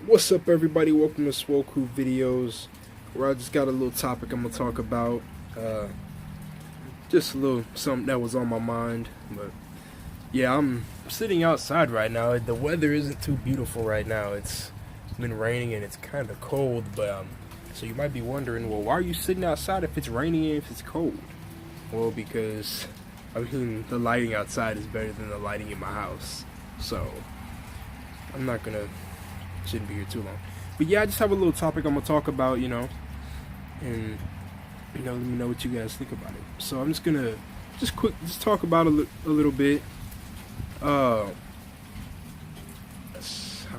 What's up, everybody? Welcome to Swole Crew Videos, where I just got a little topic I'm gonna talk about. Just a little something that was on my mind. But yeah, I'm sitting outside right now. The weather isn't too beautiful right now. It's been raining and it's kind of cold. But so you might be wondering, well, why are you sitting outside if it's raining and if it's cold? Well, because the lighting outside is better than the lighting in my house. So I'm not gonna. Shouldn't be here too long. But yeah, I just have a little topic I'm gonna talk about, and let me know what you guys think about it. So I'm just gonna talk about a little bit. How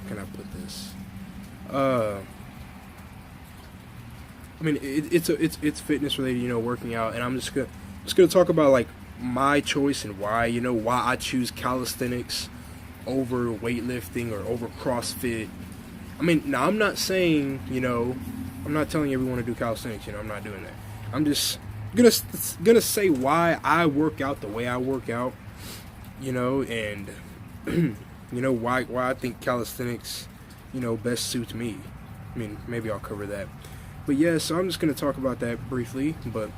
can I put this? I mean, it's fitness related, working out, and I'm just gonna talk about like my choice and why I choose calisthenics over weightlifting or over CrossFit. I mean, now I'm not saying, I'm not telling everyone to do calisthenics, I'm not doing that. I'm just gonna say why I work out the way I work out, and why I think calisthenics, best suits me. I mean, maybe I'll cover that. But yeah, so I'm just gonna talk about that briefly. But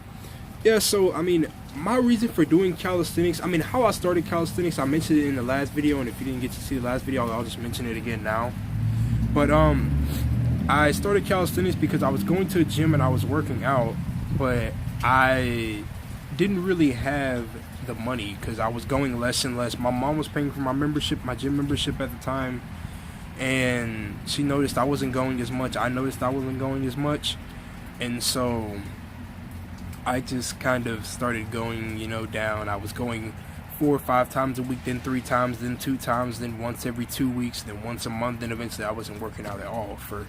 yeah, so I mean, my reason for doing calisthenics, I mean, how I started calisthenics, I mentioned it in the last video, and if you didn't get to see the last video, I'll just mention it again now. But I started calisthenics because I was going to a gym and I was working out, but I didn't really have the money because I was going less and less. My mom was paying for my gym membership at the time, and she noticed I wasn't going as much. I noticed I wasn't going as much, and so I just kind of started going, down. I was going 4 or 5 times a week, then 3 times, then 2 times, then once every 2 weeks, then once a month, then eventually I wasn't working out at all for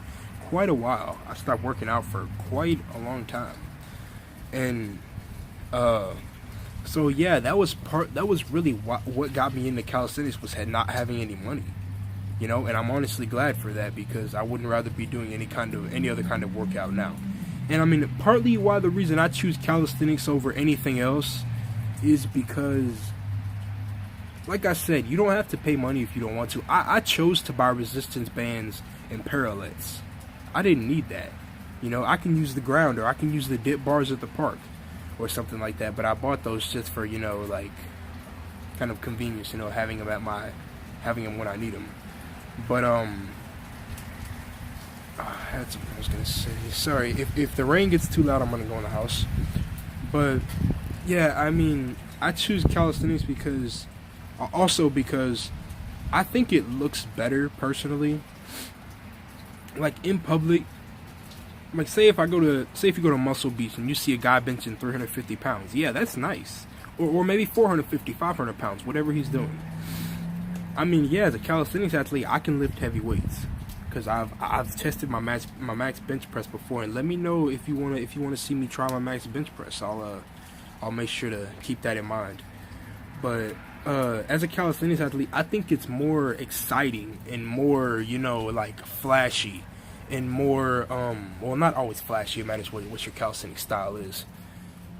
quite a while. I stopped working out for quite a long time. And so yeah, that was really what got me into calisthenics, was not having any money. And I'm honestly glad for that, because I wouldn't rather be doing any other kind of workout now. And I mean, partly why the reason I choose calisthenics over anything else is because, like I said, you don't have to pay money if you don't want to. I chose to buy resistance bands and parallettes. I didn't need that. I can use the ground, or I can use the dip bars at the park or something like that. But I bought those just for, like, kind of convenience, having them when I need them. But, I had something I was going to say. Sorry, if the rain gets too loud, I'm going to go in the house. But, yeah, I mean, I choose calisthenics because I think it looks better, personally. Like, in public, like, say if you go to Muscle Beach and you see a guy benching 350 pounds, yeah, that's nice. Or maybe 450, 500 pounds, whatever he's doing. I mean, yeah, as a calisthenics athlete, I can lift heavy weights, because I've tested my max bench press before. And let me know if you wanna see me try my max bench press. I'll make sure to keep that in mind. But as a calisthenics athlete, I think it's more exciting and more, like, flashy, and more well, not always flashy. It matters what your calisthenics style is.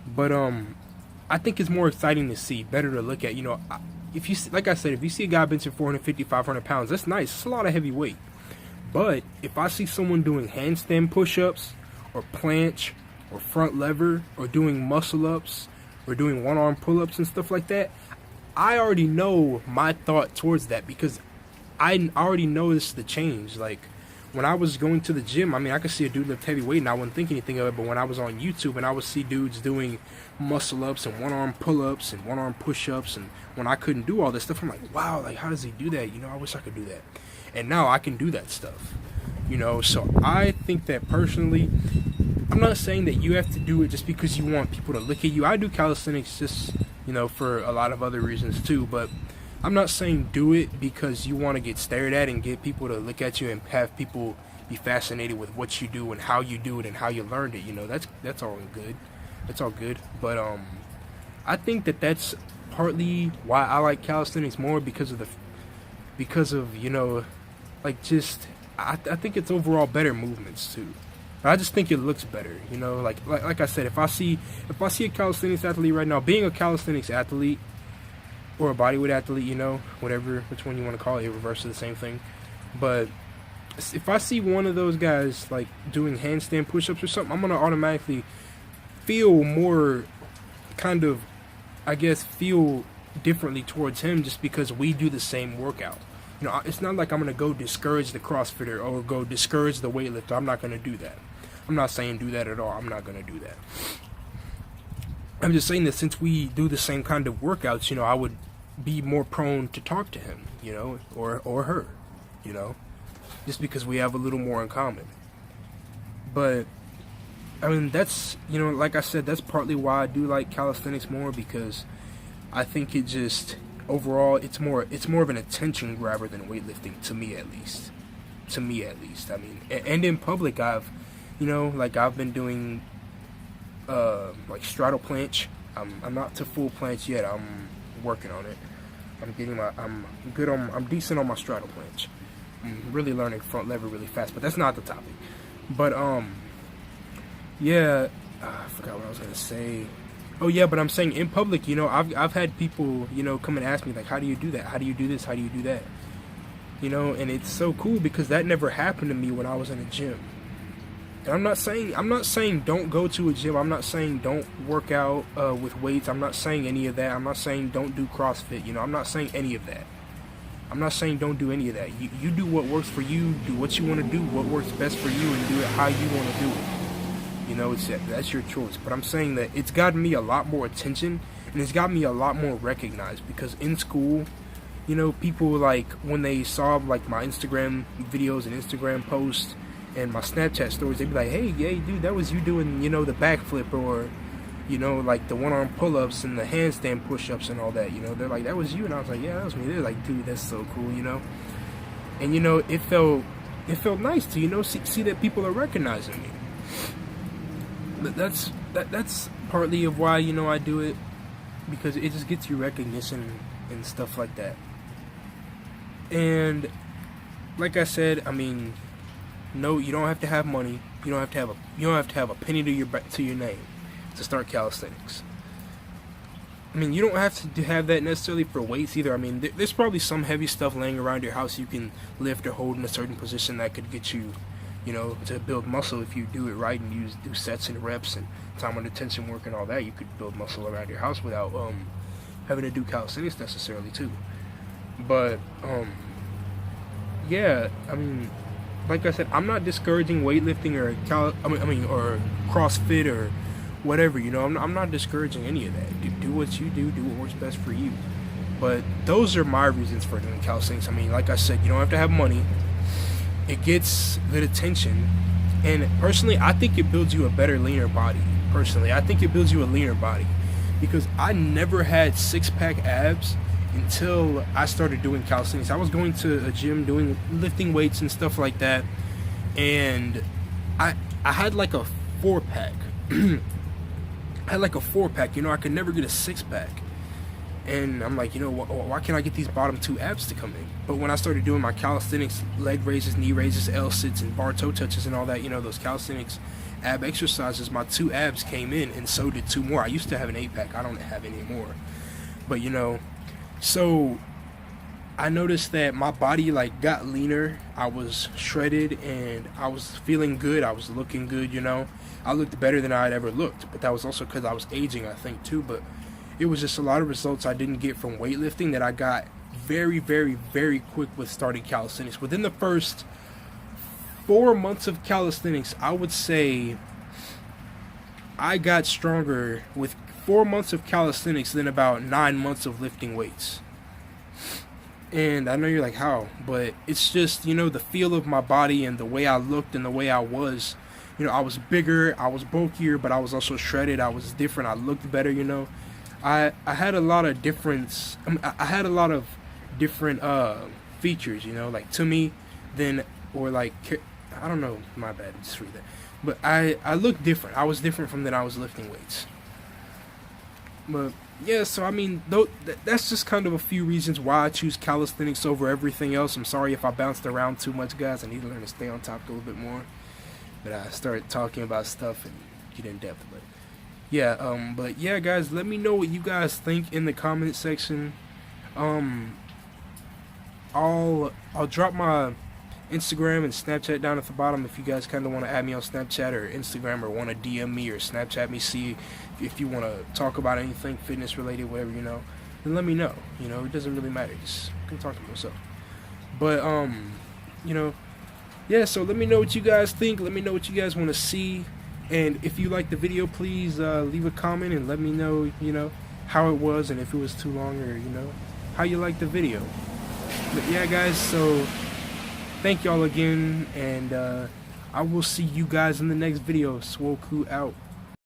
But I think it's more exciting to see, better to look at. If you, like I said, if you see a guy benching 450, 500 pounds, that's nice. It's a lot of heavy weight. But if I see someone doing handstand push-ups, or planche, or front lever, or doing muscle-ups, or doing one-arm pull-ups and stuff like that, I already know my thought towards that, because I already noticed the change. Like, when I was going to the gym, I mean, I could see a dude lift heavy weight and I wouldn't think anything of it. But when I was on YouTube and I would see dudes doing muscle-ups and one-arm pull-ups and one-arm push-ups, and when I couldn't do all this stuff, I'm like, wow, like, how does he do that? I wish I could do that. And now I can do that stuff. So I think that, personally, I'm not saying that you have to do it just because you want people to look at you. I do calisthenics just, for a lot of other reasons too. But I'm not saying do it because you want to get stared at and get people to look at you and have people be fascinated with what you do and how you do it and how you learned it. That's all good. That's all good. But I think that that's partly why I like calisthenics more, because of like, just I think it's overall better movements too. I just think it looks better, like I said, if I see a calisthenics athlete right now, being a calisthenics athlete or a bodyweight athlete, which one you want to call it, reverse of the same thing. But if I see one of those guys like doing handstand push-ups or something, I'm gonna automatically feel more kind of, I guess, feel differently towards him just because we do the same workout. You know, it's not like I'm gonna go discourage the CrossFitter or go discourage the weightlifter. I'm not gonna do that. I'm not saying do that at all. I'm not gonna do that. I'm just saying that since we do the same kind of workouts, you know, I would be more prone to talk to him, you know, or her, you know, just because we have a little more in common. But I mean, that's, you know, like I said, that's partly why I do like calisthenics more, because I think it just overall it's more of an attention grabber than weightlifting, to me at least. To me at least. I mean, and in public I've, you know, like I've been doing like straddle planche. I'm not to full planche yet. I'm working on it. I'm decent on my straddle planche. I'm really learning front lever really fast, but that's not the topic. But yeah, I forgot what I was gonna say. Oh yeah, but I'm saying in public, you know, I've had people, you know, come and ask me like, how do you do that? How do you do this? How do you do that? You know, and it's so cool because that never happened to me when I was in a gym. And I'm not saying don't go to a gym. I'm not saying don't work out with weights. I'm not saying any of that. I'm not saying don't do CrossFit. You know, I'm not saying any of that. I'm not saying don't do any of that. You do what works for you. Do what you want to do. What works best for you, and do it how you want to do it. You know, that's your choice. But I'm saying that it's gotten me a lot more attention, and it's got me a lot more recognized, because in school, you know, people, like, when they saw like my Instagram videos and Instagram posts and my Snapchat stories, they'd be like, hey dude, that was you doing, you know, the backflip, or, you know, like the one-arm pull-ups and the handstand push-ups and all that. You know, they're like, that was you. And I was like, yeah, that was me. They're like, dude, that's so cool, you know. And, you know, it felt nice to, you know, see that people are recognizing me. But that's partly of why, you know, I do it, because it just gets you recognition and stuff like that. And like I said, I mean, no, you don't have to have money. You don't have to have a penny to your name to start calisthenics. I mean, you don't have to have that necessarily for weights either. I mean, there's probably some heavy stuff laying around your house you can lift or hold in a certain position that could get you, you know, to build muscle if you do it right and do sets and reps and time under tension work and all that. You could build muscle around your house without having to do calisthenics necessarily too. But yeah, I mean, like I said, I'm not discouraging weightlifting or or CrossFit or whatever. You know, I'm not discouraging any of that. Do what you do what works best for you. But those are my reasons for doing calisthenics. I mean, like I said, you don't have to have money. It gets good attention, and personally, I think it builds you a better, leaner body. Personally, I think it builds you a leaner body, because I never had six-pack abs until I started doing calisthenics. I was going to a gym lifting weights and stuff like that, and I had like a 4-pack. I had like a 4-pack, you know. I could never get a 6-pack, and I'm like, you know, why can't I get these bottom 2 abs to come in? But when I started doing my calisthenics, leg raises, knee raises, L-sits, and bar toe touches and all that, you know, those calisthenics ab exercises, my 2 abs came in, and so did 2 more. I used to have an 8-pack. I don't have any more. But, you know, so I noticed that my body, like, got leaner. I was shredded, and I was feeling good. I was looking good, you know. I looked better than I had ever looked. But that was also because I was aging, I think, too. But it was just a lot of results I didn't get from weightlifting that I got very, very, very quick with starting calisthenics. Within the first 4 months of calisthenics, I would say I got stronger with 4 months of calisthenics than about 9 months of lifting weights. And I know you're like, how? But it's just, you know, the feel of my body and the way I looked and the way I was. You know, I was bigger, I was bulkier, but I was also shredded. I was different. I looked better, you know. I had a lot of difference. I had a lot of different features, you know, like to me, or like, I don't know, my bad, just read that. But I looked different. I was different from when I was lifting weights. But yeah, so I mean, that's just kind of a few reasons why I choose calisthenics over everything else. I'm sorry if I bounced around too much, guys. I need to learn to stay on topic a little bit more. But I started talking about stuff and get in depth. But yeah, but yeah, guys, let me know what you guys think in the comment section. I'll drop my Instagram and Snapchat down at the bottom if you guys kind of want to add me on Snapchat or Instagram, or want to DM me or Snapchat me, see if you want to talk about anything fitness related, whatever, then let me know. It doesn't really matter. Just come talk to me, what's up. But yeah, so let me know what you guys think. Let me know what you guys want to see. And if you like the video, please leave a comment and let me know, how it was, and if it was too long, or, how you like the video. But yeah, guys, so thank y'all again, and I will see you guys in the next video. Swoku out.